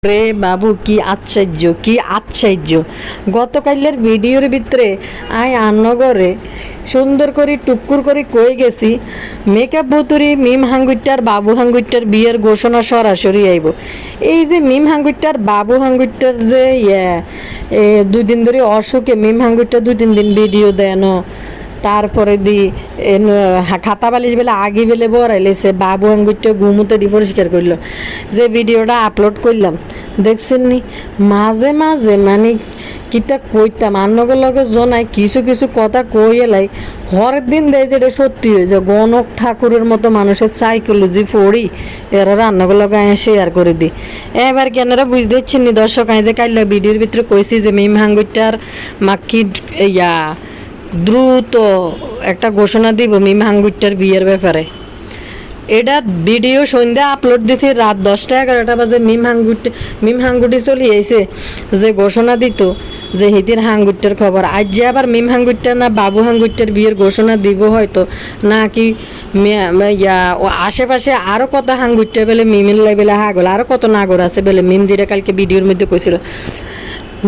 রে বাবু কি আশ্চর্য কি আশ্চর্য গতকালের ভিডিওর ভিতরে আন্নগরে সুন্দর করে টুকুর করে কই গেছি মেকআপ বুতুরি মিম হাঙ্গুইটার বাবু হাঙ্গুইটার বিয়ের ঘোষণা সরাসরি আইব। এই যে মিম হাঙ্গুইটার বাবু হাঙ্গুইটার যে দুই দিন ধরে অসুখে মিম হাঙ্গুইটার 2-3 দিন ভিডিও দেন, তারপরে খাতা বালিশ বেলে আগে বেলে বড়াইলেছে বাবু আঙ্গুরটা ঘুমুতে পরিষ্কার করলো। যে ভিডিওটা আপলোড করলাম দেখছেন নি, মাঝে মাঝে মানে কিতা কইতাম আন্নগর লগে জনাই কিছু কিছু কথা কই এলাই হরের দিন দেয় যেটা সত্যি হয়েছে। গণক ঠাকুরের মতো মানুষের সাইকোলজি পড়ি এরা রান্নাগুলো লগে শেয়ার করে দিই। এবার কেনারা বুঝতে ইচ্ছেন নি দর্শক, যে কাইলা ভিডিওর ভিতরে কইছি যে মিম হাঙ্গুরটার মাক্কি দ্রুত একটা ঘোষণা দিব মিম হাঙ্গুরটার বিয়ের ব্যাপারে। এটা ভিডিও সন্ধ্যা আপলোড দিছি রাত 10টা-11টা বাজে মিম হাঙ্গুটি চলে আইছে যে ঘোষণা দিত যে হিতির হাঙ্গুরটার খবর। আজ যে আবার মিম হাঙ্গুরটা না বাবু হাঙ্গুরটার বিয়ের ঘোষণা দিব হয়তো, নাকি আশেপাশে আরও কত হাঙ্গুরটা বেলে মিমের বেলে হাগল আরও কত নাগর আছে বেলে মিম যেটা কালকে ভিডিওর মধ্যে কইছিল,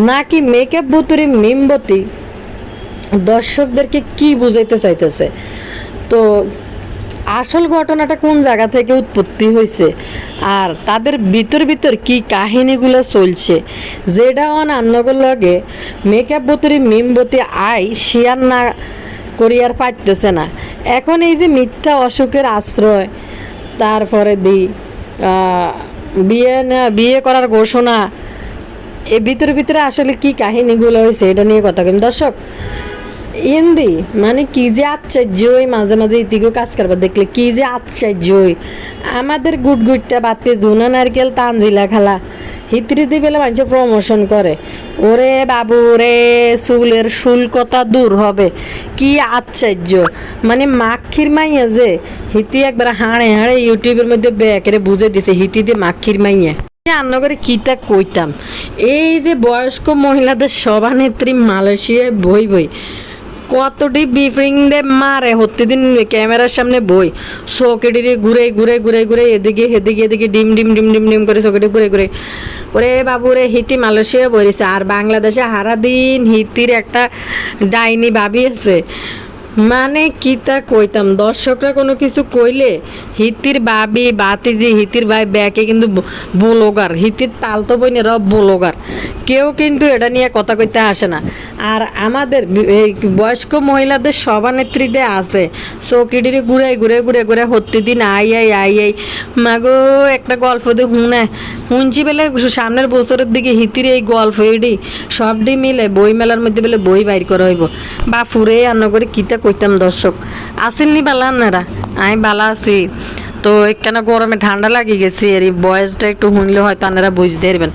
নাকি মেকআপ বুতুরি মিমবতী দর্শকদেরকে কি বুঝাইতে চাইতেছে। তো আসল ঘটনাটা কোন জায়গা থেকে উৎপত্তি হয়েছে আর তাদের ভিতর কি কাহিনীগুলো চলছে, যেটা আন্নগর লগে মেকআপ বুতুরি মিমবতী শেয়ার না করি আর পাইতেছে না। এখন এই যে মিথ্যা অসুখের আশ্রয়, তারপরে বিয়ে করার ঘোষণা, এর ভিতরে আসলে কি কাহিনীগুলো হয়েছে এটা নিয়ে কথা বলি দর্শক। ইন্দি মানে কি যে আশ্চর্যই, মাঝে মাঝে ইতিকেও কাজ করবার দেখলে কি যে আশ্চর্যই। আমাদের গুটগুটটা বাতে জুনা নারকেল তানজিলা খালা হিতরি দিয়ে বেলা মানুষ প্রমোশন করে, ওরে বাবু রে চুলের শুল্কতা দূর হবে। কি আশ্চর্য মানে মাখির মাইয়া যে হিতি একবার হাড়ে হাড়ে ইউটিউবের মধ্যে ব্যাকেরে বুঝে দিছে হিতি দিয়ে মাখির মাইয়া। রান্নাঘরে কিতা কইতাম, এই যে বয়স্ক মহিলাদের সভানেত্রী মালয়েশিয়ায় বই কতটি বিফ্রিং দে মারে প্রতিদিন ক্যামেরার সামনে বই চৌকেটি ঘুরে এদিকে ডিম করে চৌকেটি ঘুরে ওরে বাবু রে হিতি মালয়েশিয়া বইছে। আর বাংলাদেশে হারাদিন হিতির একটা ডাইনি ভাবি আছে। মানে কিতা কইতাম দর্শকরা কোনো কিছু কইলে হিতির বাবি বাতিজি হিতির ভাই ব্যাকে কিন্তু ব্লগার, হিতির তালতো বইনেরা ব্লগার, কেউ কিন্তু এটা নিয়ে কথা কইতে আসে না। আর আমাদের বয়স্ক মহিলাদের সভানেত্রীদের আছে চৌকিটিরে ঘুরে প্রতিদিন আই মাগো একটা গল্প দিয়ে শুনছি বেলে সামনের বছরের দিকে হিতির এই গল্প এডি সবডি মিলে বই মেলার মধ্যে বেলে বই বাইর করা হইব। বা ফুরে রান্না করে কিতা কইতাম দর্শক, আসেননি বালা আপনারা? আমি বালা আছি। তো একখানা গরমে ঠান্ডা লাগি গেছে, এর বয়সটা একটু শুনলে হয়তো আপনারা বুঝতে পারবেন।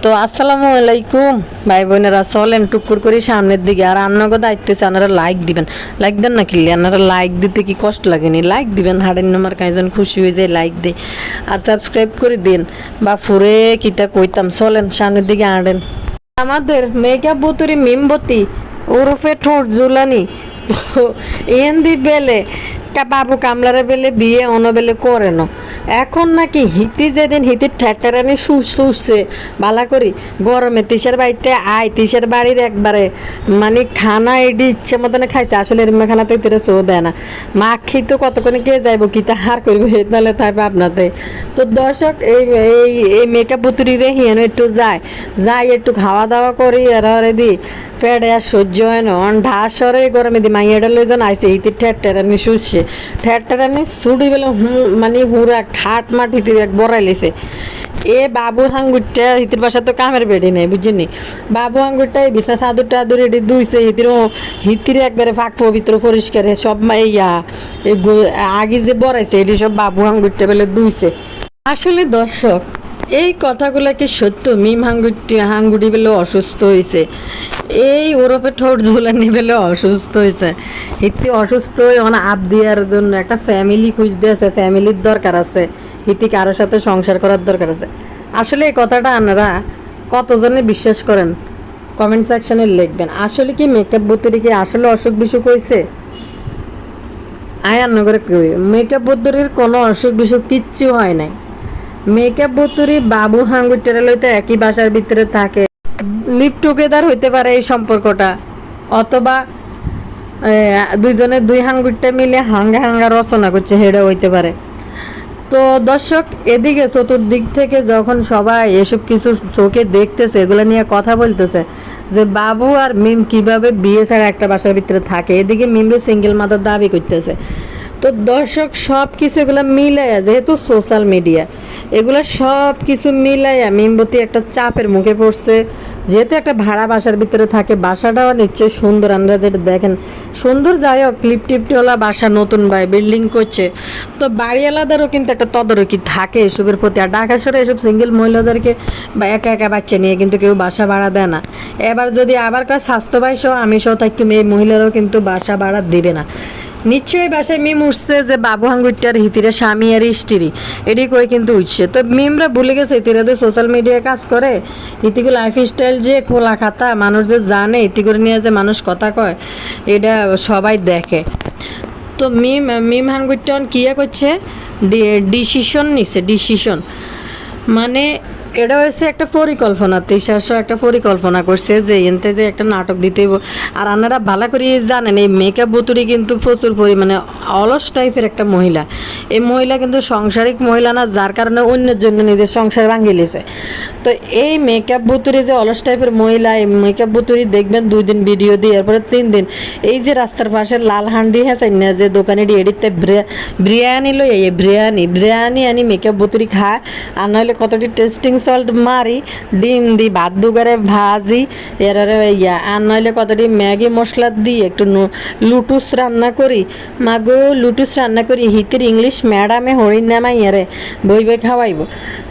তো আসসালামু আলাইকুম ভাই বোনেরা, চলেন টুকুর করে সামনের দিকে। আর রান্নার দায়িত্ব হচ্ছে আপনারা লাইক দিবেন। লাইক দেন না কিনলে আপনারা লাইক দিতে কি কষ্ট লাগেনি? লাইক দিবেন, হাড়ের নাম্বার কাইজন খুশি হয়ে যায় লাইক দে। আর সাবস্ক্রাইব করে দিন। বা ফুরে কিতা কইতাম, চলেন সামনের দিকে আঁড়েন। আমাদের মেকআপ বুতুরি মিমবতী ওরফে ঠোঁট জুলানি তো এন্দি বেলে বাবু কামলারে বেলে বিয়ে বেলে করে না। এখন নাকি হিতি যেদিন হিতির ঠেটারানি শুষছে বালা করি গরমে তিসার বাড়িতে তিসার বাড়ির একবারে মানে খানা এডি ইচ্ছে মতন খাইছে। আসলে এরমা খানা তো এতে চো দেয় না, মাখি তো কতক্ষণে কে যাইব কিতা হার করবো তাহলে থাকবে আপনাতে। তো দর্শক এই মেকআপ বুতুরিরে হিয়ানো একটু যাই একটু খাওয়া দাওয়া করি এরা দি পেটে আর সহ্য হয় না। ঢাসরে গরমে দি মাইয়াটা লইজন আইসে হিতির ঠেটারানি শুষছে, ঠেটারানি ছুটি বেলে মানে হুরা ঠাট মাটিতে বড়াই লেছে। এ বাবু হাঙ্গুরটা হিতির বাসা তো কামের বেড়ে নেই বুঝিনি। বাবু হাঙ্গুরটা এই বিছনা চাদর টাদর এটি দুইছে হিতির একবারে ফাঁক পবিত্র পরিষ্কার সব আগে যে বড়াইছে এটি সব বাবু হাঙ্গুরটা বেলে দুইছে। আসলে দর্শক এই কথাগুলো কি সত্য? মিম হাঙ্গুটি বেলে অসুস্থ হয়েছে, এই ওরফে ঠোঁট ঝুলানি বেলে অসুস্থ হয়েছে। হিতি অসুস্থ হয়ে আপ দেওয়ার জন্য একটা ফ্যামিলি খুঁজতে আছে, ফ্যামিলির দরকার আছে, হিতি কারোর সাথে সংসার করার দরকার আছে। আসলে এই কথাটা আপনারা কতজনে বিশ্বাস করেন কমেন্ট সেকশনে লিখবেন। আসলে কি মেকআপ বুতুরি কি আসলে অসুখ বিসুখ হয়েছে? আয়ান্ন করে মেকআপ বুতুরির কোনো অসুখ বিসুখ কিচ্ছু হয় নাই। মেকআপ বুতুরি বাবু হাঙ্গুটের লইতে একই বাসার ভিতরে থাকে, লিভ টুগেদার হইতে পারে এই সম্পর্কটা, অথবা দুইজনে দুই হাঙ্গুরটা মিলে হাঙ্গা হাঙ্গা রচনা করছে, হেডে হইতে পারে। তো দর্শক, এদিকে চতুর্দিক থেকে যখন সবাই এসব কিছু চোখে দেখতেছে, এগুলো নিয়ে কথা বলতেছে যে বাবু আর মিম কিভাবে বিয়ে ছাড়া একটা বাসার ভিতরে থাকে, এদিকে মিমরে সিঙ্গেল মাদার দাবি করতেছে। তো দর্শক, সব কিছু এগুলো মিলাইয়া, যেহেতু সোশ্যাল মিডিয়া, এগুলো সব কিছু মিলাইয়া মিমবতী একটা চাপের মুখে পড়ছে। যেহেতু একটা ভাড়া বাসার ভিতরে থাকে, বাসাটাও নিশ্চয়ই সুন্দর, আমরা যেটা দেখেন সুন্দর, যাই হোক লিপটিপটিওয়ালা বাসা, নতুন ভাই বিল্ডিং করছে, তো বাড়িওয়ালাদেরও কিন্তু একটা তদারকি থাকে এসবের প্রতি। আর ঢাকা শহরে এসব সিঙ্গেল মহিলাদেরকে বা একা একা বাচ্চা নিয়ে কিন্তু কেউ বাসা ভাড়া দেয় না। এবার যদি আবার কয় স্বাস্থ্য ভাই সহ আমি সহ থাকতে, এই মহিলারাও কিন্তু বাসা ভাড়া দেবে না। নিশ্চয়ই বাসায় মিম উঠছে যে বাবু হাঙ্গুইটার হিতিরা স্বামী আর স্ত্রী, এটি কই কিন্তু উঠছে। তো মিমরা ভুলে গেছে হিতিরাদের সোশ্যাল মিডিয়ায় কাজ করে, হিতিগু লাইফস্টাইল যে খোলা খাতা, মানুষ যে জানে হিতি করে নিয়ে যে মানুষ কথা কয়, এটা সবাই দেখে। তো মিম হাঙ্গুইটন কিয়া করছে, ডিসিশন নিছে, ডিসিশন মানে এটা হয়েছে একটা পরিকল্পনা, তিশাস একটা পরিকল্পনা করছে যে এনতে যে একটা নাটক দিতে হইব। আর আপনারা ভালো করে জানেন এই মেকআপ বুতুরি কিন্তু প্রচুর পরিমাণে অলস টাইপের একটা মহিলা। এই মহিলা কিন্তু সংসারিক মহিলা না, যার কারণে অন্যের জন্য নিজের সংসার ভাঙিয়ে লিছে। তো এই মেকআপ বুতুরি যে অলস টাইপের মহিলা, এই মেকআপ বুতুরি দেখবেন 2 দিন ভিডিও দিয়ে, এরপরে 3 দিন এই যে রাস্তার পাশে লাল হান্ডি হ্যাঁ না, যে দোকানে এডিতে বিরিয়ানি লই, এই বিরিয়ানি আনি মেকআপ বুতুরি খায়। আর নাহলে কতটি টেস্টিং সল্ট মারি, ডিম দি ভাত দুগারে ভাজি, এরারে ইয়া, আর নইলে কতটি ম্যাগি মশলা দিই একটু লুটুস রান্না করি, মাগো লুটুস রান্না করি, হিতির ইংলিশ ম্যাডামে হরিণ নামাই এরে বই বই খাওয়াইব।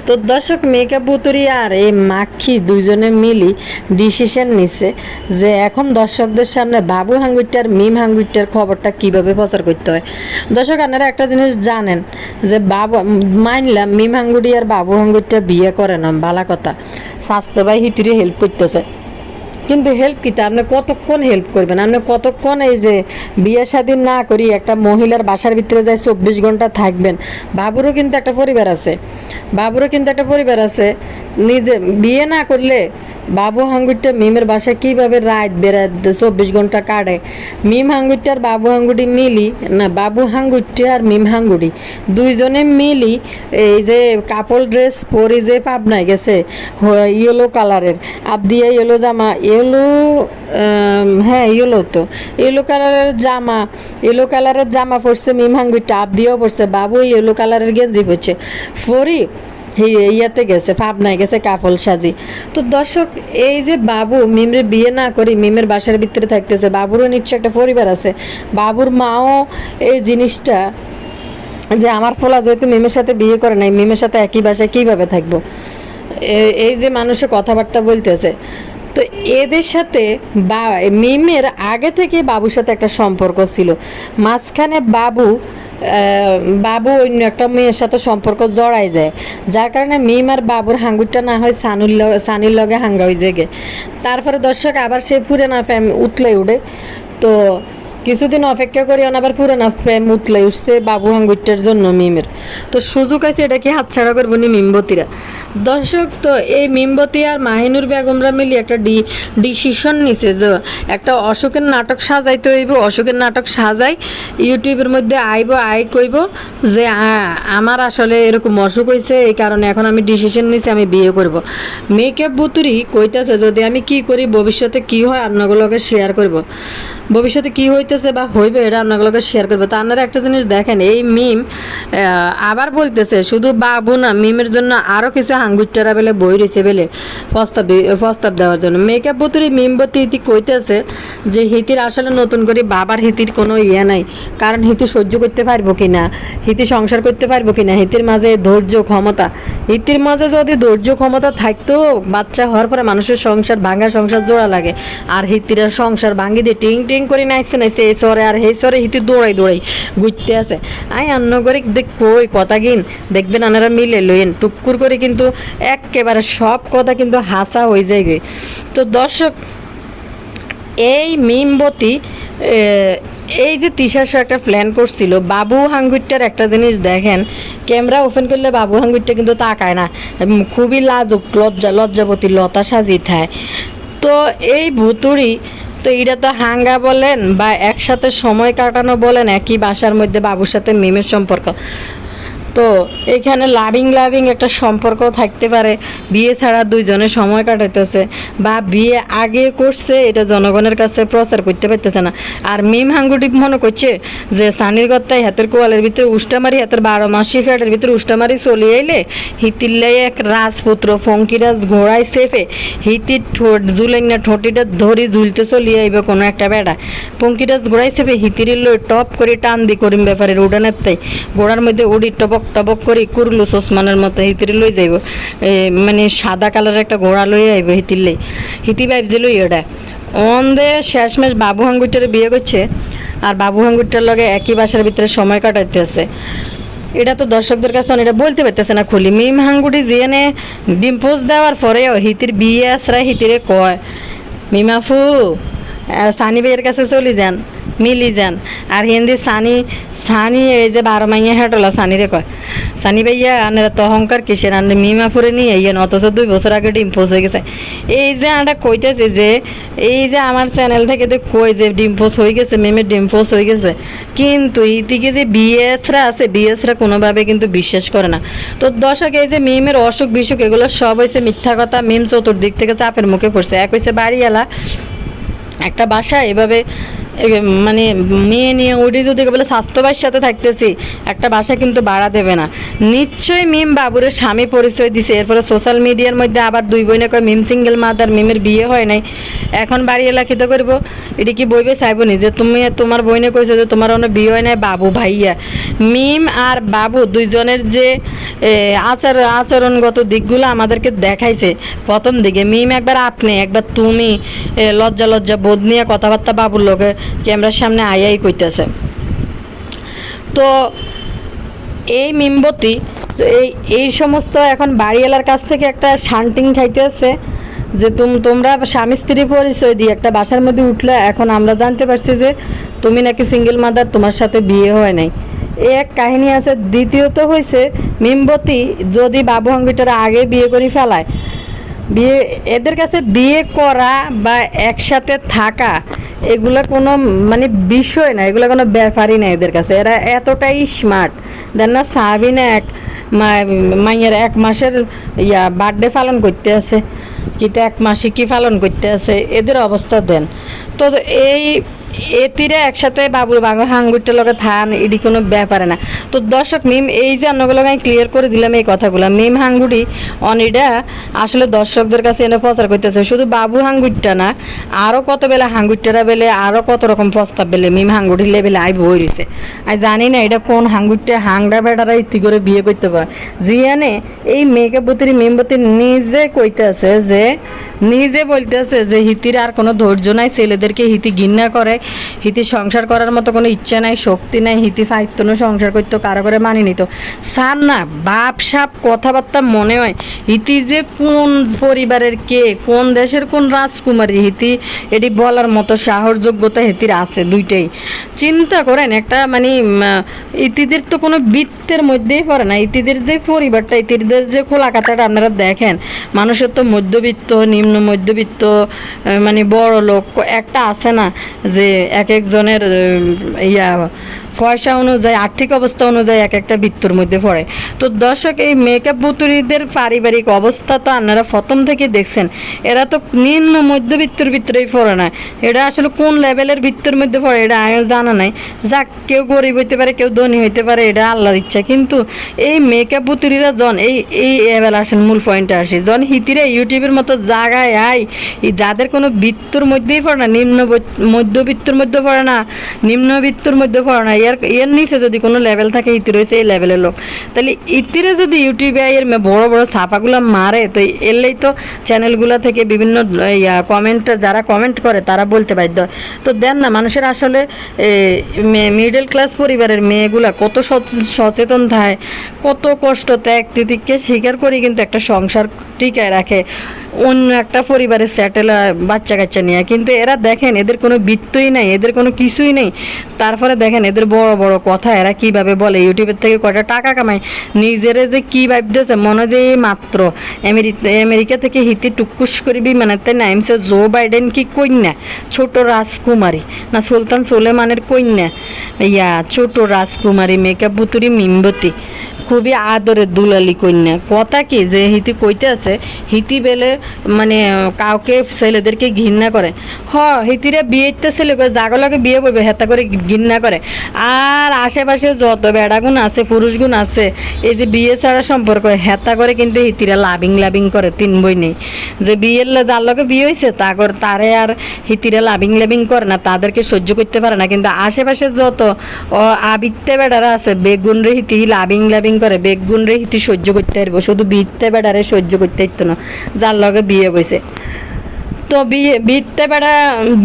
তো দর্শক, মেকআপ বুতুরি আর এই মাখি দুইজনে মিলি ডিসিশন নিছে যে এখন দর্শকদের সামনে বাবু হাঙ্গুইটার মিম হাঙ্গুইটার খবরটা কিভাবে প্রচার করতে হয়। দর্শক, আপনারা একটা জিনিস জানেন যে বাবু, মানলাম মিম হাঙ্গুটি আর বাবু হাঙ্গুইটা বিয়ে করে না, ভালো কথা, স্বাস্থ্য ভাই হিতিরে হেল্প করতেছে, কিন্তু হেল্প কিতা, আপনি কতক্ষণ হেল্প করবেন? আপনি কতক্ষণ এই যে বিয়ে শাদী না করি একটা মহিলার বাসার ভিতরে যায় 24 ঘন্টা থাকবেন? বাবুরও কিন্তু একটা পরিবার আছে, নিজে বিয়ে না করলে বাবু হাঙ্গুইটা মিমের বাসায় কীভাবে রাত বেড়াত 24 ঘন্টা কাটে? মিম হাঙ্গুইটা আর বাবু হাঙ্গুটি মিলি না, বাবু হাঙ্গুইটা আর মিম হাঙ্গুটি দুইজনে মিলি এই যে কাপড় ড্রেস পরে যে পাবনায় গেছে ইয়েলো কালারের, আবদিয়া ইয়েলো জামা, ইয়েলো কালারের জামা পরছে মিম হাঙ্গুইটা, আবদিয়াও পরছে, বাবু ইয়েলো কালারের গেঞ্জি পরছে, ফরি ইয়াতে গেছে, পাবনায় গেছে কাপল সাজি। তো দর্শক, এই যে বাবু মিমরে বিয়ে না করি মিমের বাসার ভিতরে থাকতেছে, বাবুরও নিশ্চয় একটা পরিবার আছে, বাবুর মাও এই জিনিসটা যে আমার ফলা যেহেতু মিমের সাথে বিয়ে করে নাই, মিমের সাথে একই বাসায় কীভাবে থাকবো, এই যে মানুষের কথাবার্তা বলতেছে। তো এদের সাথে মিমের আগে থেকে বাবুর সাথে একটা সম্পর্ক ছিল, মাঝখানে বাবু অন্য একটা মেয়ের সাথে সম্পর্ক জড়াই যায়, যার কারণে মিম আর বাবুর হাঙ্গুরটা না হয় সানির লগে হাঙ্গা হয়ে যায়। তারপরে দর্শক, আবার সে পুরানা ফ্যাম উতলে উঠে। তো কিছুদিন অপেক্ষা করি, আবার পুরানা ফ্রেম উতলে উঠছে বাবু হাঙ্গুইটার জন্য মিমের। তো সুযোগ আছে, এটা কি হাতছাড়া করবো নি মিমবতীরা? দর্শক, তো এই মিমবতী আর মাহিনুর বেগমরা মিলি একটা ডিসিশন নিছে যে একটা অশোকের নাটক সাজাইতে হইব, অশোকের নাটক সাজাই ইউটিউবের মধ্যে আই কইব যে আমার আসলে এরকম অসুখ হয়েছে, এই কারণে এখন আমি ডিসিশন নিছি আমি বিয়ে করব। মেকআপ বুতুরি কইতাছে যদি আমি কি করি, ভবিষ্যতে কি হয় আপনাগুলোকে শেয়ার করব, ভবিষ্যতে কি হইতেছে বা হইবে এটা আপনাগুলোকে শেয়ার করবো। তো আপনারা একটা জিনিস দেখেন, এই মিম আবার বলতেছে শুধু বাবু না, মিমের জন্য আরও কিছু হাঙ্গুইটারা বেলে বই রয়েছে বেলে প্রস্তাব দেওয়ার জন্য। মেকআপ বুতুরি মিমবতী হিতি কইতেছে যে হিতির আসলে নতুন করে বাবার হিতির কোনো ইয়ে নাই, কারণ হিতি সহ্য করতে পারবো কি না, হিতি সংসার করতে পারবো কি না, হিতির মাঝে ধৈর্য ক্ষমতা, হিতির মাঝে যদি ধৈর্য ক্ষমতা থাকতো, বাচ্চা হওয়ার পরে মানুষের সংসার ভাঙা, সংসার জোড়া লাগে। আর হিতিরা সংসার ভাঙি দিয়ে টিং টিং করে নাচতে এই সরে আর এই সরে হিতি দৌড়াই ঘুরতে আছে। অন্য করে দেখ কই কথা কিন দেখবেন আনারা মিলে লইন টুকুর করে, কিন্তু একেবারে সব কথা কিন্তু হাসা হয়ে যায় গে। তো দর্শক, এই মিমবতী এই যে তিশা শো একটা প্ল্যান করছিল, বাবু হাঙ্গুরটার একটা জিনিস দেখেন, ক্যামেরা ওপেন করলে বাবু হাঙ্গুরটা কিন্তু তাকায় না, খুবই লাজুক লজ্জাবতী লতা সাজি থায়। তো এই ভুতুরি, তো এটা তো হাঙ্গা বলেন বা একসাথে সময় কাটানো বলেন, একই বাসার মধ্যে বাবুর সাথে মিমের সম্পর্ক, তো এখানে লাভিং একটা সম্পর্ক থাকতে পারে। বিয়ে ছাড়া দুইজনে সময় কাটাইতেছে বা বিয়ে আগে করছে, এটা জনগণের কাছে প্রচার করতে পারতেছে না। আর মিম হাঙ্গুটি মনে করছে যে সানির গত্তায় হাতের কোয়ালের ভিতরে উষ্টামারি, হাতের 12 মাসি ফ্যাটের ভিতরে উষ্টামারি চলে আইলে হিতিল্লাই এক রাজপুত্র ফঙ্কিরাজ ঘোড়ায় চেপে হিতির জুলাইনা ঠোঁটিটা ধরে ঝুলতে চলিয়ে আইবে কোনো একটা বেড়া। পঙ্কিরাজ ঘোড়ায় চেপে হিতির লই টপ করে টান দি করিম ব্যাপারের উড়ানের তাই ঘোড়ার মধ্যে উড়ি টপক টবক করে কুরলুস ওসমানের মতো হিতিরে লই যাইব, মানে সাদা কালারের একটা ঘোড়া লই আইব হিতির লই, হিতি ভাবছে লই ওটা অন দে শেষমেশ বাবু হাঙ্গুরটারে বিয়ে করছে আর বাবু হাঙ্গুরটার লগে একই বাসার ভিতরে সময় কাটাইতেছে। এটা তো দর্শকদের কাছে এটা বলতে পারতেছে না খুলি। মিম হাঙ্গুটি জিয়ানে ডিম্পোজ দেওয়ার পরেও হিতির বিয়ে আসরা হিতিরে কয়, মিমাফু সানি ভাইয়ের কাছে চলে যান, মিলি যান। আর হিন্দি সানি এই যে 12 মাইয়া হেঁটলা সানিরে কয়, সানি ভাইয়া আনারা তো অহংকার কিসের, আনলে মিমাপুরে নিয়ে ইয়েন, অথচ 2 বছর আগে ডিম্পোজ হয়ে গেছে। এই যে আমরা কইতেছি যে এই যে আমার চ্যানেল থেকে তো কই যে ডিম্পোজ হয়ে গেছে, মিমের ডিম্পোজ হয়ে গেছে, কিন্তু এইদিকে যে বিএসরা আছে, বিএসরা কোনোভাবে কিন্তু বিশ্বাস করে না। তো দর্শক এই যে মিমের অসুখ বিসুখ এগুলো সব হয়েছে মিথ্যা কথা। মিম চতুর্দিক থেকে চাপের মুখে পড়ছে। এক হয়েছে বাড়িওয়ালা একটা বাসা এভাবে মানে মেয়ে নিয়ে উঠি যদি বলে স্বাস্থ্যবাসীর সাথে থাকতেছি, একটা বাসা কিন্তু ভাড়া দেবে না। নিশ্চয়ই মিম বাবুরে স্বামী পরিচয় দিছে। এরপরে সোশ্যাল মিডিয়ার মধ্যে আবার 2 বোনে কয় মিম সিঙ্গেল মাদার, মিমের বিয়ে হয় নাই। এখন বাড়ি এলাকিত করব, এটি কি বইবে চাইবো নি যে তুমি তোমার বইনে কইছো যে তোমার অন্য বিয়ে হয় নাই বাবু ভাইয়া। মিম আর বাবু দুইজনের যে আচরণগত দিকগুলো আমাদেরকে দেখাইছে প্রথম দিকে। মিম একবার আপনি একবার তুমি লজ্জা বোধ নিয়ে কথাবার্তা বাবুর লোকে ক্যামেরার সামনে আয়াই কইতেছে। তো এই মিমবতী এই সমস্ত এখন বাড়িওয়ালার কাছ থেকে একটা শান্টিং খাইতেছে যে তোমরা স্বামী স্ত্রী পরিচয় দিয়ে একটা বাসার মধ্যে উঠলে, এখন আমরা জানতে পারছি যে তুমি নাকি সিঙ্গেল মাদার, তোমার সাথে বিয়ে হয় নাই। এক কাহিনী আছে। দ্বিতীয়ত হয়েছে মিমবতী যদি বাবু হাঙ্গুরটারে আগে বিয়ে করে ফেলায়, বিয়ে এদের কাছে বিয়ে করা বা একসাথে থাকা এগুলো কোনো মানে বিষয় না, এগুলো কোনো ব্যাপারই না এদের কাছে। এরা এতটাই স্মার্ট। দেন না সাবিনা এক মাইয়ের 1 মাসের বার্থডে পালন করতে আছে, কিন্তু 1 মাসে কি পালন করতে আছে, এদের অবস্থা দেন। তো এই এতিরা একসাথে বাবুর বাংলা হাঙ্গুরটার লগে থান, এটি কোনো ব্যাপারে না। তো দর্শক মিম এই যে অন্যগুলো আমি ক্লিয়ার করে দিলাম এই কথাগুলো, মিম হাঙ্গুরি অনিডা আসলে দর্শকদের কাছে এনে প্রচার করতেছে। শুধু বাবু হাঙ্গুরটা না, আরও কত বেলা হাঙ্গুরটারা বেলে আরও কত রকম প্রস্তাব বেলে মিম হাঙ্গুরির লেভেলে আই বই রয়েছে। আমি জানি না এটা কোন হাঙ্গুরটা হাঙ্গা বেটারা ইতি করে বিয়ে করতে পারে। জিয়ানে এই মেকআপ বুতিরি মিমবতী নিজে কইতেছে যে নিজে বলতেছে যে হিতির আর কোনো ধৈর্য নাই, ছেলেদেরকে হিতি ঘৃণা করে, হিতি সংসার করার মতো কোনো ইচ্ছা নাই, শক্তি নাই, হিতি ফাইতনো সংসার করতো কারো করে মানি নিত। সার না বাপ সাপ কথাবার্তা মনে হয় হিতি যে কোন পরিবারের কে, কোন দেশের কোন রাজকুমারী, হিতি এটি বলার মতো সাহস যোগ্যতা হিতির আছে দুইটাই। চিন্তা করেন একটা মানে ইতিদের তো কোনো বৃত্তের মধ্যেই পড়ে না। ইতিদের যে পরিবারটা, ইতিদের যে খোলা কাতাটা আপনারা দেখেন, মানুষের তো মধ্যবিত্ত নিম্ন মধ্যবিত্ত মানে বড় লোক একটা আছে না যে এক একজনের পয়সা অনুযায়ী আর্থিক অবস্থা অনুযায়ী এক একটা বৃত্তর মধ্যে পড়ে। তো দর্শক এই মেকআপ বুতুরিদের পারিবারিক অবস্থা তো আপনারা প্রথম থেকে দেখছেন, এরা তো নিম্ন মধ্যবিত্তর ভিতরেই পড়ে না। এটা আসলে কোন লেভেলের ভিত্তর মধ্যে পড়ে এটা আগে জানা নাই। যাক, কেউ গরিব হইতে পারে, কেউ ধনী হইতে পারে, এটা আল্লাহর ইচ্ছা। কিন্তু এই মেকআপ বুতুরিরা জন এই এবেলা আসেন মূল পয়েন্টে আসে, জন হিতিরা ইউটিউবের মতো জায়গায় যাদের কোনো বৃত্তর মধ্যেই পড়ে না, নিম্ন মধ্যবিত্তর মধ্যে পড়ে না, নিম্নবিত্তর মধ্যে পড়ে না, এর নিচে যদি কোনো লেভেল থাকে ইতি রয়েছে এই লেভেলের লোক, তাহলে ইতিরে যদি ইউটিউবে এর বড় বড় ছাপাগুলো মারে, তো এলেই তো চ্যানেলগুলো থেকে বিভিন্ন কমেন্ট যারা কমেন্ট করে তারা বলতে বাধ্য হয়। তো দেন না, মানুষের আসলে মিডল ক্লাস পরিবারের মেয়েগুলা কত সচেতন থাকে, কত কষ্ট ত্যাগ তিতিককে স্বীকার করে কিন্তু একটা সংসার টিকায় রাখে অন্য একটা পরিবারের স্যাটেল বাচ্চা কাচ্চা নিয়ে। কিন্তু এরা দেখেন এদের কোনো বৃত্তই নেই, এদের কোনো কিছুই নেই, তারপরে দেখেন এদের বড় বড় কথা এরা কিভাবে বলে, ইউটিউবের থেকে কয়টা টাকা কামায়, নিজেরা যে কী ভাবতেছে মনে যে এই মাত্র আমেরিকা থেকে হিতি টুকুস করবি মানে তাই নাইমসে জো বাইডেন কি কন্যা, ছোট রাজকুমারী না সুলতান সুলেমানের কন্যা, ছোট রাজকুমারী মেকআপ বুতুরি মিমবতী, খুবই আদরের দুলালি কন্যা। কথা কি যে হিতি কইতে আছে, হিতি বেলে মানে কাউকে ছেলেদেরকে ঘৃণা করে, হিতিরা বিয়েতে ছেলে করে জাগলাকে বিয়ে বইবে হেতা করে ঘৃণা করে। আর আশেপাশে যত বেড়াগুণ আছে পুরুষগুণ আছে, এই যে বিয়ে ছাড়া সম্পর্ক হেতা করে কিন্তু হিতিরা লাবিং করে, তিন বই নেই যে বিয়ের যার লগে বিয়ে হয়েছে তারে আর হিতিরা লাবিং করে না, তাদেরকে সহ্য করতে পারে না। কিন্তু আশেপাশে যত আবিত্তে বেড়ারা আছে বেগুন রে হিতি লাবিং করে, বেগুন রে হিতি সহ্য করতে পারবো, শুধু বিত্তে বেড়ারে সহ্য করতে পারতো না যার লগে বিয়ে বইছে। তো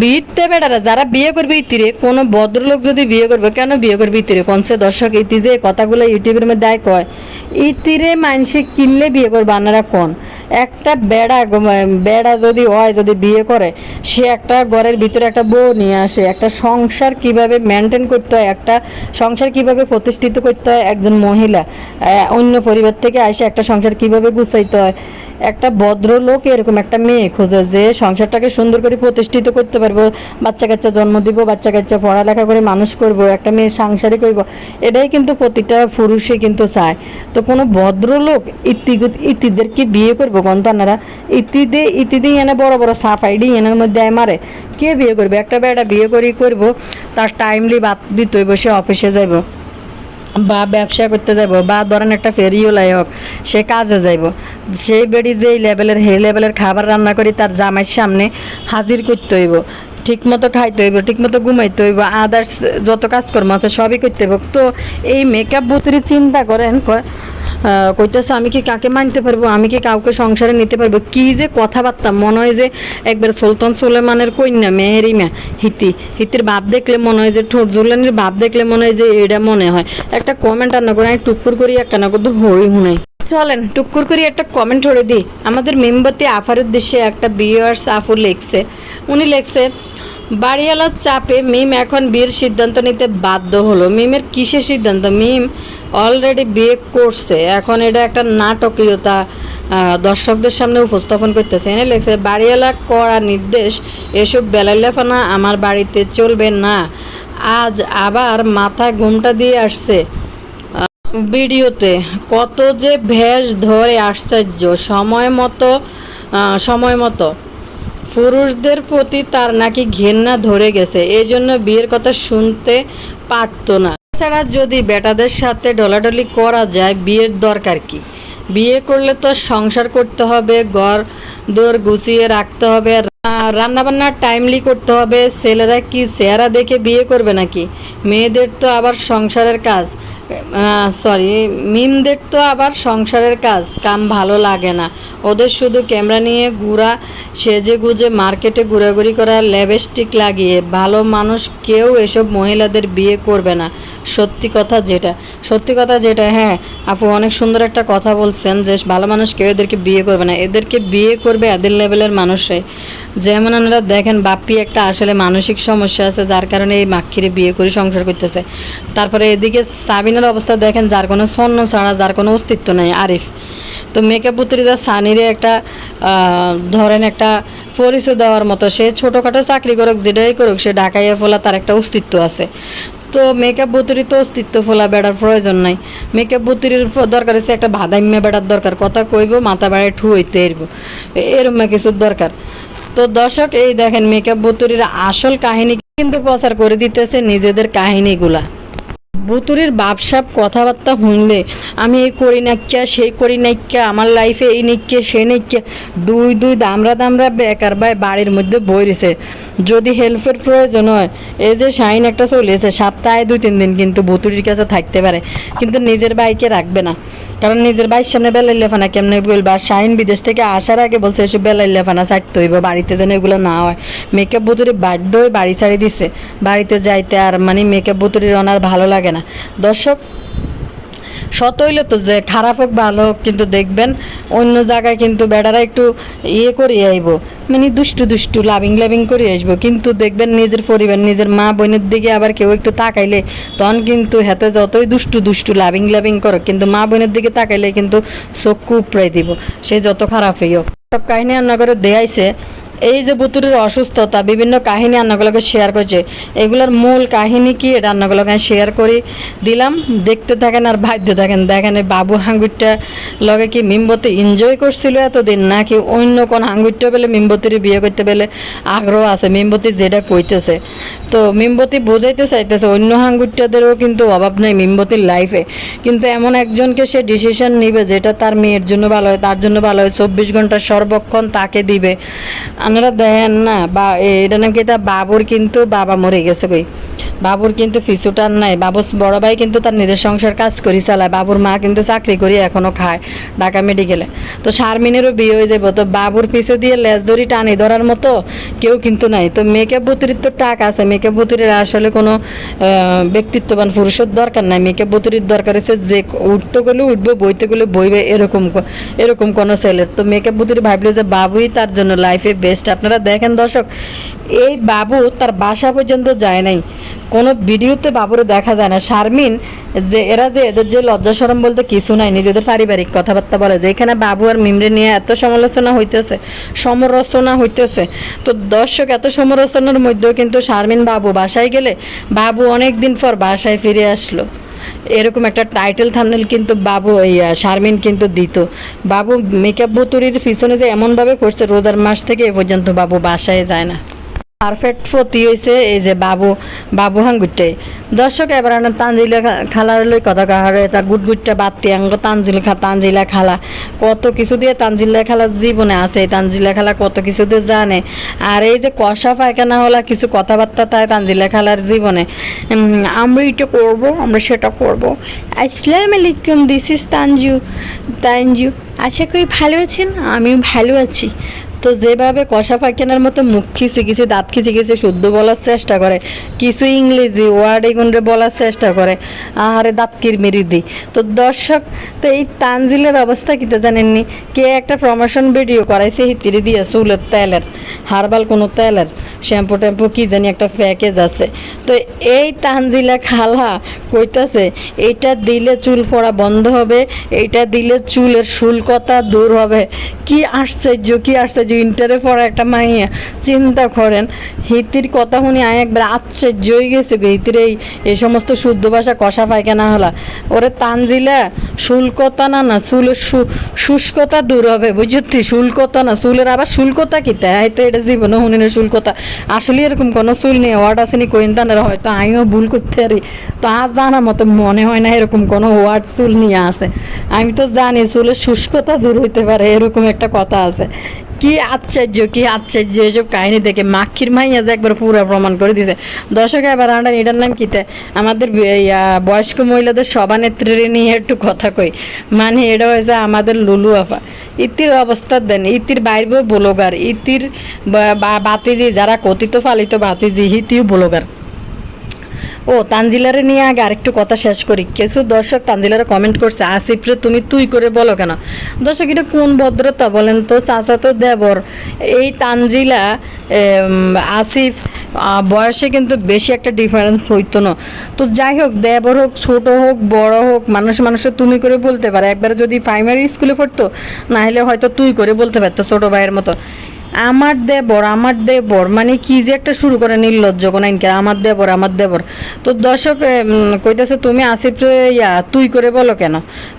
বিয়েতে বেড়ারা যারা বিয়ে করবে ইতিরে, কোনো ভদ্রলোক যদি বিয়ে করবে, কেন বিয়ে করবে ইতিরে কনসে দর্শক, ইতি যে কথাগুলো ইউটিউবের মধ্যে কয়, ইতিরে মানুষে কিনলে বিয়ে করবে আপনারা কোন একটা বেড়া যদি হয়, যদি বিয়ে করে, সে একটা ঘরের ভিতরে একটা বউ নিয়ে আসে, একটা সংসার কিভাবে মেনটেন করতে হয়, একটা সংসার কিভাবে প্রতিষ্ঠিত করতে হয়, একজন মহিলা অন্য পরিবার থেকে আসে একটা সংসার কিভাবে গুছাইতে হয়, একটা ভদ্রলোক এরকম একটা মেয়ে খোঁজে যে সংসারটাকে সুন্দর করে প্রতিষ্ঠিত করতে পারবো, বাচ্চা কাচ্চা জন্ম দিব, বাচ্চা কাচ্চা পড়ালেখা করে মানুষ করব, একটা মেয়ে সাংসারিক হইব, এটাই কিন্তু প্রতিটা পুরুষে কিন্তু চায়। তো কোনো ভদ্রলোক ইতিদেরকে বিয়ে করবো গন্তানারা, ইতিদি এনে বড় বড় সাফাইডি এনের মধ্যে মারে, কে বিয়ে করবে? একটা বেটা বিয়ে করবো, তার টাইমলি বাদ দিতে হইব, সে অফিসে যাইব বা ব্যবসা করতে যাব, বা ধরেন একটা ফেরিওলাই হোক, সে কাজে যাইব, সেই বেড়ি যেই লেভেলের হে লেভেলের খাবার রান্না করি তার জামাইয়ের সামনে হাজির করতে হইব, ঠিকমতো খাইতে হইব, ঠিকমতো ঘুমাইতে হইব, আদার্স যত কাজকর্ম আছে সবই করতে হইব। তো এই মেকআপ বুতুরি চিন্তা করেন কইতেছে আমি কি কাকে মানতে পারবো, আমি কি কাউকে সংসারে নিতে পারবো, কি যে কথাবার্তা, মনে হয় যে একবার সুলতান সুলেমানের কন্যা মেহেরিমা হিতির ভাব দেখলে মনে হয় যে ঠোঁটজুলানির ভাব দেখলে মনে হয় যে এটা মনে হয়। একটা কমেন্ট আর না করে আমি টুকুর করি একখানা করতে হই হুনাই, চলেন টুকুর করি একটা কমেন্ট হরে দিই। আমাদের মেম্বারতে আফার উদ্দেশ্যে একটা ভিউয়ার্স আপু লিখছে, উনি লিখছে বাড়িওয়ালার চাপে মিম এখন বিয়ের সিদ্ধান্ত নিতে বাধ্য হলো। মিমের কিসের সিদ্ধান্ত? মিম অলরেডি বিয়ে করছে, এখন এটা একটা নাটকীয়তা দর্শকদের সামনে উপস্থাপন করতেছে। এনে লেখছে বাড়িওয়ালা করা নির্দেশ, এসব বেলাইলাফানা আমার বাড়িতে চলবে না। আজ আবার মাথা ঘুমটা দিয়ে আসছে ভিডিওতে, কত যে ভেষ ধরে আশ্চর্য, সময় মতো পুরুষদের প্রতি তার নাকি ঘেন্না ধরে গেছে, এই জন্য বিয়ের কথা শুনতে পারতো না। এছাড়া যদি বেটাদের সাথে ডলাডলি করা যায়, বিয়ের দরকার কি? বিয়ে করলে তো সংসার করতে হবে, ঘর দোর গুছিয়ে রাখতে হবে, রান্নাবান্না টাইমলি করতে হবে। ছেলেরা কি চেহারা দেখে বিয়ে করবে নাকি? মেয়েদের তো আবার সংসারের কাজ, মিমদের তো আবার সংসারের কাম ভালো লাগে না, ওদের শুধু ক্যামেরা নিয়ে ঘুরা, সেজে গুজে মার্কেটে ঘোরাঘুরি করা, লিপস্টিক লাগিয়ে। ভালো মানুষ কেউ এসব মহিলাদের বিয়ে করবে না, সত্যি কথা যেটা। হ্যাঁ আপু অনেক সুন্দর একটা কথা বলছেন যে ভালো মানুষ কেউ এদেরকে বিয়ে করবে না, এদেরকে বিয়ে করবে এদের লেভেলের মানুষরাই। যেমন আপনারা দেখেন বাপ্পি একটা আসলে মানসিক সমস্যা আছে, যার কারণে এই মাক্ষিরে বিয়ে করে সংসার করতেছে। তারপরে এদিকে সাবিনার অবস্থা দেখেন, যার কোনো স্বর্ণ ছাড়া, যার কোনো অস্তিত্ব নাই, আরিফ। তো মেকআপ বুতুরিদা সানিরে একটা ধরেন একটা পরিচয় দেওয়ার মতো, সে ছোটোখাটো চাকরি করুক যেটাই করুক, সে ঢাকাইয়া ফোলা তার একটা অস্তিত্ব আছে। তো মেকআপ বুতুরি তো অস্তিত্ব ফোলা বেড়ার প্রয়োজন নাই, মেকআপ বুতুরির দরকার হচ্ছে একটা ভাদাইম্যা বেড়ার দরকার, কথা কইব মাথা বাড়ায় ঠু হইতে এরব, এরম কিছুর দরকার। তো দর্শক এই দেখেন মেকআপ বুতুরির আসল কাহিনী কিন্তু প্রচার করে দিতেছে নিজেদের কাহিনীগুলা। বুতুরির বাপসাপ কথাবার্তা শুনলে আমি এই করি নাক্যা সেই করি নাক্যা আমার লাইফে এই নাক্যা সেই নাক্যা দুই দুই দামরা দামরা বেকার ভাই বাড়ির মধ্যে বই রয়েছে। যদি হেল্পের প্রয়োজন হয়, এই যে শাইন একটা চলেছে সপ্তাহে 2-3 দিন কিন্তু বুতুরির কাছে থাকতে পারে, কিন্তু নিজের ভাইকে রাখবে না। কারণ নিজের ভাইয়ের সামনে বেলাইল্লাফানা কেমনে বলবা। শাইন বিদেশ থেকে আসার আগে বলছে এসব বেলাইল্লাফানা ছাড়তে হইব, বাড়িতে যেন এগুলো না হয়। মেকআপ বুতুরি বাধ্য হয়ে বাড়ি ছাড়ি দিছে, বাড়িতে যাইতে। আর মানে মেকআপ বুতুরির ওনার ভালো লাগে না। দর্শক, সত হইলে তো যে খারাপ হোক ভালো হোক, কিন্তু দেখবেন অন্য জায়গায় কিন্তু বেড়ারা একটু ইয়ে করিয়ে আইব, মানে দুষ্টু দুষ্টু লাভিং লাভিং করে আসবো, কিন্তু দেখবেন নিজের পরিবার নিজের মা বোনের দিকে আবার কেউ একটু তাকাইলে তখন কিন্তু হাতে যতই দুষ্টু দুষ্টু লাভিং লাভিং করো, কিন্তু মা বোনের দিকে তাকাইলে কিন্তু চোখ উপড়াই দিব, সে যত খারাপ হইও। সব কাহিনী রান্না করে দেয়াইছে। এই যে বুতুরের অসুস্থতা, বিভিন্ন কাহিনী রান্নাগুলোকে শেয়ার করছে, এগুলোর মূল কাহিনী কি রান্নাগুলোকে শেয়ার করে দিলাম, দেখতে থাকেন আর বাধ্য থাকেন। দেখেন এই বাবু হাঙ্গুরটা লগে কি মিমবতী এনজয় করছিল এতদিন, নাকি অন্য কোন হাঙ্গুরটা পেলে মিমবতীর বিয়ে করতে পেলে আগ্রহ আছে, মিমবতী যেটা কইতেছে। তো মিমবতী বোঝাইতে চাইতেছে অন্য হাঙ্গুরটাদেরও কিন্তু অভাব নেই মিমবতীর লাইফে, কিন্তু এমন একজনকে সে ডিসিশন নিবে যেটা তার মেয়ের জন্য ভালো হয়, তার জন্য ভালো হয়, 24 ঘন্টা সর্বক্ষণ তাকে দিবে। আপনারা দেখেন না, বা এটা নাকি এটা বাবুর কিন্তু বাবা মরে গেছে কই, বাবুর কিন্তু ফিসুটার নাই। বাবুর বড় ভাই কিন্তু তার নিজের সংসার কাজ করি চালায়, বাবুর মা কিন্তু চাকরি করি এখনো খায় ঢাকা মেডিকেলে। তো শারমিনেরও বিয়ে হয়ে যাবো, তো বাবুর পিছে দিয়ে লেজ ধরি টানি ধরার মতো কেউ কিন্তু নাই। তো মেকআপ বুতুরির তো টাক আছে, মেকআপ বুতুরির আসলে কোনো ব্যক্তিত্ববান পুরুষের দরকার নাই। মেকআপ বুতুরির দরকার হচ্ছে যে উঠতে গেলে উঠবে, বইতে গেলে বইবে, এরকম কোনো ছেলের। তো মেকআপ বুতুরি ভাবলো যে বাবুই তার জন্য লাইফে বেস্ট। আপনারা দেখেন দর্শক, এই বাবু তার বাসা পর্যন্ত যায় নাই, কোনো ভিডিওতে বাবুরে দেখা যায় না। শারমিন যে এরা যে এদের যে লজ্জা শরম বলতে কিছু নাই, নিজেদের পারিবারিক কথাবার্তা বলে, যে এখানে বাবু আর মিমরে নিয়ে এত সমালোচনা হইতেছে। তো দর্শক, এত সমালোচনার মধ্যেও কিন্তু শারমিন বাবু বাসায় গেলে বাবু অনেক দিন পর বাসায় ফিরে আসলো, এরকম একটা টাইটেল থাম্বনেল কিন্তু বাবু শারমিন কিন্তু দিত। বাবু মেকআপ বুতুরির পিছনে যে এমনভাবে করছে, রোজার মাস থেকে এ পর্যন্ত বাবু বাসায় যায় না। পারফেক্ট পতি হয়েছে এই যে বাবু হাঙ্গুরটাই। দর্শক, এবার আমরা তানজিলা খালার লই কথা কাহারে তা গুটগুটটা বাড়তি আঙ্গ তানজিলা খালা কত কিছু দিয়ে তানজিলা খালার জীবনে আছে, তানজিলা খালা কত কিছু দিয়ে জানে। আর এই যে কষা পায়খানা হলা কিছু কথাবার্তা তাই তানজিলা খালার জীবনে, আমরা এটা করব, আমরা সেটা করব। আসসালামু আলাইকুম, দিস ইজ তানজু। আশা করি ভালো আছেন, আমিও ভালো আছি। তো যেভাবে কষা পায়খানার মতো মুখ খিচে দাঁত খিচে শুদ্ধ বলার চেষ্টা করে, কিছু ইংরেজি ওয়ার্ড এগুলো বলার চেষ্টা করে, আরে দাঁত কিরমিরি দিই। তো দর্শক, তো এই তানজিলের অবস্থা কিতে জানেননি, কে একটা প্রমোশন ভিডিও করাইছে হিতিরি দিয়ে চুলের তেলের, হার্বাল কোনো তেলের শ্যাম্পু ট্যাম্পু কি জানি একটা প্যাকেজ আছে। তো এই তানজিলা খালা কইতাছে এইটা দিলে চুল পড়া বন্ধ হবে, এইটা দিলে চুলের শুল্কতা দূর হবে। কি আশ্চর্য ইন্টারে পড়া একটা মাইয়া, চিন্তা করেন। হিতির কথা শুনি আমি একবার আশ্চর্য হয়ে গেছে। হিতির এই সমস্ত শুদ্ধ ভাষা কষা পায়খানা হলা, ওরে তানজিলা শুল্কতা না চুলের শুষ্কতা দূর হবে, বুঝছি? শুল্কতা না, চুলের আবার শুল্কতা কি তাই? তো এটা জীবনে শুনি না শুল্কতা। আসলে এরকম কোনো চুল নেই, ওয়ার্ড আসেনি কোয়েন তানের, হয়তো আমিও ভুল করতে পারি। তো আজ জানা মতো মনে হয় না এরকম কোনো ওয়ার্ড চুল নিয়ে আছে। আমি তো জানি চুলের শুষ্কতা দূর হইতে পারে, এরকম একটা কথা আছে। কি আশ্চর্য এসব কাহিনী দেখে মাখির মাইয়া যে একবার পুরো প্রমাণ করে দিছে। দর্শক, এবার আমরা এটার নাম কিতে আমাদের বয়স্ক মহিলাদের সভানেত্রীর নিয়ে একটু কথা কই। মানে এটা হয়েছে আমাদের লুলু আপা। ইতির অবস্থা দেন, ইতির বাইরেও ব্লগার, ইতির বাতিজি যারা কথিত পালিত বাতিজি, হিতিও ব্লগার। ও তানজিলারে নিয়ে আগে আরেকটু কথা শেষ করি। কিছু দর্শক তানজিলারে কমেন্ট করছে, আসিফরে তুমি তুই করে বলো কেন? দর্শক, এটা কোন ভদ্রতা বলেন তো? চাচা তো দেবর। এই তানজিলা আসিফ বয়সে কিন্তু বেশি একটা ডিফারেন্স হইতো না। তো যাই হোক, দেবর হোক ছোট হোক বড় হোক, মানুষের তুমি করে বলতে পারে। একবার যদি প্রাইমারি স্কুলে পড়তো, না হলে হয়তো তুই করে বলতে পারতো ছোট ভাইয়ের মতো। আমার দেবর মানে কি যে একটা শুরু করে নির্লজ্জ কোনাইনকে, আমার দেবর। তো দর্শক কইতাছে তুমি আসিফ তুই করে বলো কেন?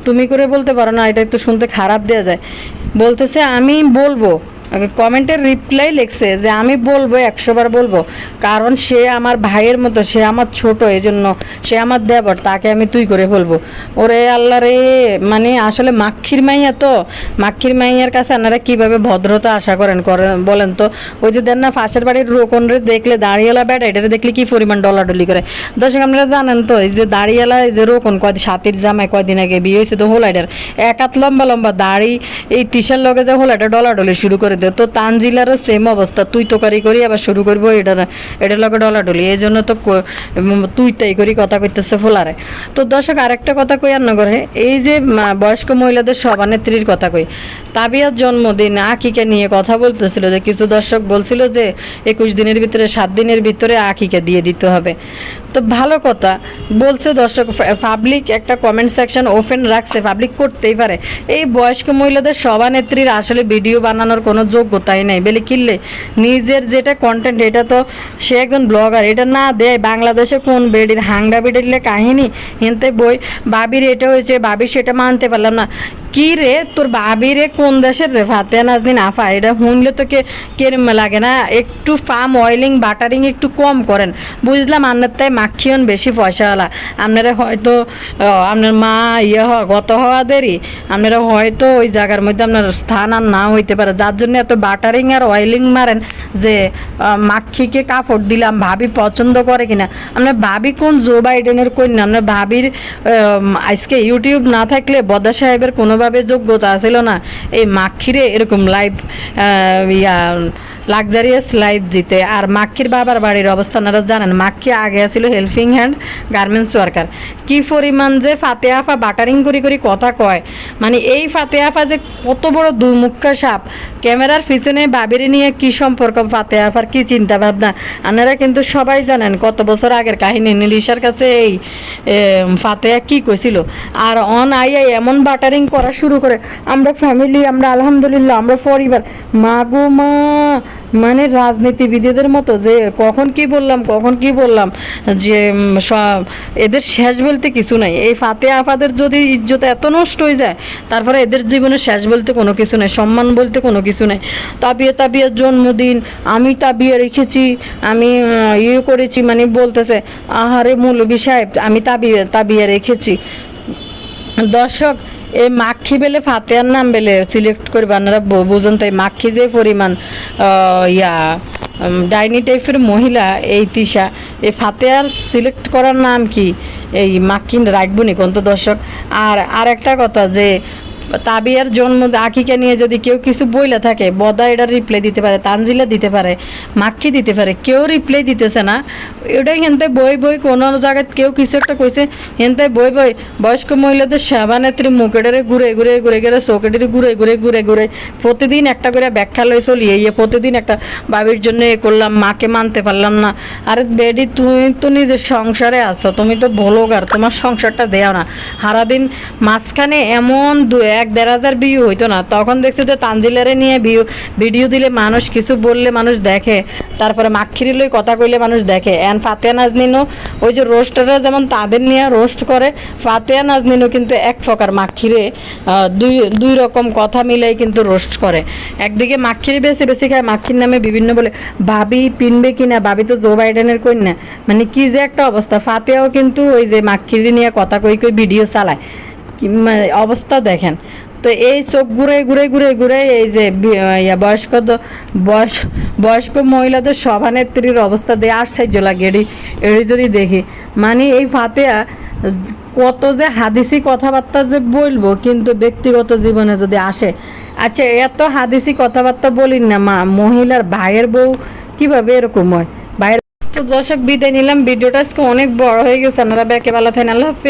তুমি করে বলতে পারো না, এটা তো শুনতে খারাপ দেয়া যায়। বলতেছে আমি বলবো, কমেন্টের রিপ্লাই লিখছে যে আমি বলবো 100 বার বলবো, কারণ সে আমার ভাইয়ের মতো, সে আমার ছোট, এই জন্য সে আমার দেবর, তাকে আমি তুই করে বলবো। ওরে আল্লাহ রে, মানে আসলে মাক্ষির মাইয়া তো, মাক্ষির মাইয়ার কাছে আপনারা কীভাবে ভদ্রতা আশা করেন বলেন তো? ওই যে দেন না পাশের বাড়ির রোকনরে দেখলে দাঁড়িয়েলা ব্যাট, এটা দেখলে কি পরিমাণ ডলাডলি করে। দর্শক আপনারা জানেন তো, এই যে দাঁড়িয়েলা, এই যে রোকন সাথীর জামাই কয়দিন আগে বিয়ে হয়েছে, তো হোলাইটার এক হাত লম্বা লম্বা দাড়ি, এই তিসার লগে যে হোলাইটা ডলাডলি শুরু করে দেয়। তো তানজিলারও সেম অবস্থা, তুই তোকারি করি আবার শুরু করবো এটার লগে ডলাডলি, এই জন্য তো তুই তাই করি কথা কইতেছে ফোলারে। তো দর্শক আরেকটা কথা কই আর করে, এই যে বয়স্ক মহিলাদের সভানেত্রীর কথা কই, তাবিয়ার জন্মদিন আকিকা নিয়ে কথা বলতেছিল, যে কিছু দর্শক বলছিল যে 21 দিনের ভিতরে 7 দিনের ভিতরে আকিকা দিয়ে দিতে হবে। তো ভালো কথা বলছে দর্শক, পাবলিক একটা কমেন্ট সেকশন ওপেন রাখছে, পাবলিক করতেই পারে। এই বয়স্ক মহিলাদের সভানেত্রীর আসলে ভিডিও বানানোর কোনো যোগ্যতাই নাই, বলে কিনলে নিজের যেটা কন্টেন্ট, এটা তো সে একজন ব্লগার, এটা না দেয় বাংলাদেশে কোন বেডির হাঙ্গা বেডিলে কাহিনী হিনতে বই, বাবির এটা হয়েছে, বাবি সেটা মানতে পারলাম না। কি রে তোর বাবি রে কোন দেশের রে? ফাতেহা নাজনীন আফা, এটা শুনলে তো কেরম লাগে না? একটু ফার্ম অয়েলিং বাটারিং একটু কম করেন, বুঝলাম আপনার তাই মাখিয়ন বেশি পয়সাওয়ালা, আপনারা হয়তো আপনার মা গত হওয়া দেরি, আপনারা হয়তো ওই জায়গার মধ্যে আপনার স্থান আর না হইতে পারে, যার জন্য এত বাটারিং আর অয়েলিং মারেন যে মাখিকে কাপড় দিলাম ভাবি পছন্দ করে কিনা। আপনার ভাবি কোন জো বাইডেনের কন্যা? আপনার ভাবির আজকে ইউটিউব না থাকলে বদা সাহেবের কোনোভাবে যোগ্যতা ছিল না এই মাখিরে এরকম লাইভ লাক্সারিয়াস লাইফ দিতে। আর মাক্ষির বাবার বাড়ির অবস্থা আপনারা জানেন, মাক্ষি আগে ছিল হেল্পিং হ্যান্ড গার্মেন্টস ওয়ার্কার। কি পরিমাণ যে ফাতেহা আফা বাটারিং করি করি কথা কয়, মানে এই ফাতেহা আফা যে কত বড় দুমুখা সাপ, ক্যামেরার পিছনে বাবিরে নিয়ে কি সম্পর্ক ফাতেহা আফার, কি চিন্তা ভাবনা আপনারা কিন্তু সবাই জানেন। কত বছর আগের কাহিনী, নীলিশার কাছে এই ফাতেহা কি কইছিল, আর অন আইয়া এমন বাটারিং করা শুরু করে, আমরা ফ্যামিলি, আমরা আলহামদুলিল্লাহ, আমরা পরিবার, মা গো মা, মানে রাজনীতিবিদদের মতো যে কখন কি বললাম যে এদের শেষ বলতে কিছু নাই। এই ফাতেহা আফাদের যদি ইজ্জত এত নষ্ট হয়ে যায়, তারপরে এদের জীবনে শেষ বলতে কোনো কিছু নেই, সম্মান বলতে কোনো কিছু নেই। তাবিয়ার জন্মদিন আমি তাবিয়া রেখেছি, আমি করেছি, মানে বলতেছে আহারে মৌলভী সাহেব আমি তাবিয়া রেখেছি। দর্শক এই মাক্ষি বেলে ফাতেহার নাম বেলে সিলেক্ট করবে আপনারা বুঝুন, তাই মাক্ষি যে পরিমাণ ডাইনি টাইপের মহিলা এই তিশা, এই ফাতেহার সিলেক্ট করার নাম কি এই মাক্ষি রাখবো নি কোন তো দর্শক। আর একটা কথা যে তাবিয়ার জন্ম আকিকা নিয়ে যদি কেউ কিছু বইলা থাকে, বদা এটা রিপ্লাই দিতে পারে, তানজিলা দিতে পারে, মাক্ষি দিতে পারে, কেউ রিপ্লাই দিতেছে না। ওটাই হেনতে বই কোনো জায়গায় কেউ কিছু একটা কইছে, হেনতে বই বয়স্ক মহিলাদের সভানেত্রী মুখেটারে ঘুরে চোখেটারে ঘুরে প্রতিদিন একটা করে ব্যাখ্যা লই চলি, প্রতিদিন একটা বাবির জন্য করলাম, মাকে মানতে পারলাম না। আরে বেডি তুমি তো নিজের সংসারে আছো, তুমি তো ভোলোগার, তোমার সংসারটা দেও না। সারাদিন মাঝখানে এমন 1-1.5 হাজার ভিউ হইতো না, তখন দেখছি যে তানজিলারে নিয়ে ভিডিও দিলে মানুষ কিছু বললে মানুষ দেখে, তারপরে মাক্ষির লই কথা কইলে মানুষ দেখে। ফাতেহা নাজনীনও ওই যে রোস্টাররা যেমন তাদের নিয়ে রোস্ট করে, ফাতেহা নাজনীনও কিন্তু এক প্রকার মাক্ষিরে দুই রকম কথা মিলাই কিন্তু রোস্ট করে। একদিকে মাক্ষিরে বেশি খায়, মাক্ষির নামে বিভিন্ন বলে, ভাবি পিনবে কিনা, ভাবি তো জো বাইডেনের কন্যা, মানে কি যে একটা অবস্থা। ফাতেহাও কিন্তু ওই যে মাক্ষিরে নিয়ে কথা কই ভিডিও চালায়, অবস্থা দেখেন। তো এই চোখ ঘুরে এই যে বয়স্ক মহিলাদের সভানেত্রীর অবস্থা দিয়ে আশ্চর্য লাগে এটি যদি দেখি। মানে এই ফাতেহা কত যে হাদিসি কথাবার্তা যে বলবো, কিন্তু ব্যক্তিগত জীবনে যদি আসে, আচ্ছা এত হাদিসি কথাবার্তা বলিন না, মহিলার ভাইয়ের বউ কিভাবে এরকম হয় ভাইয়ের। তো দর্শক বিদায় নিলাম, ভিডিওটা আজকে অনেক বড় হয়ে গেছে, আপনারা ব্যাকে ভালো থাকেন, আল্লাহ হাফেজ।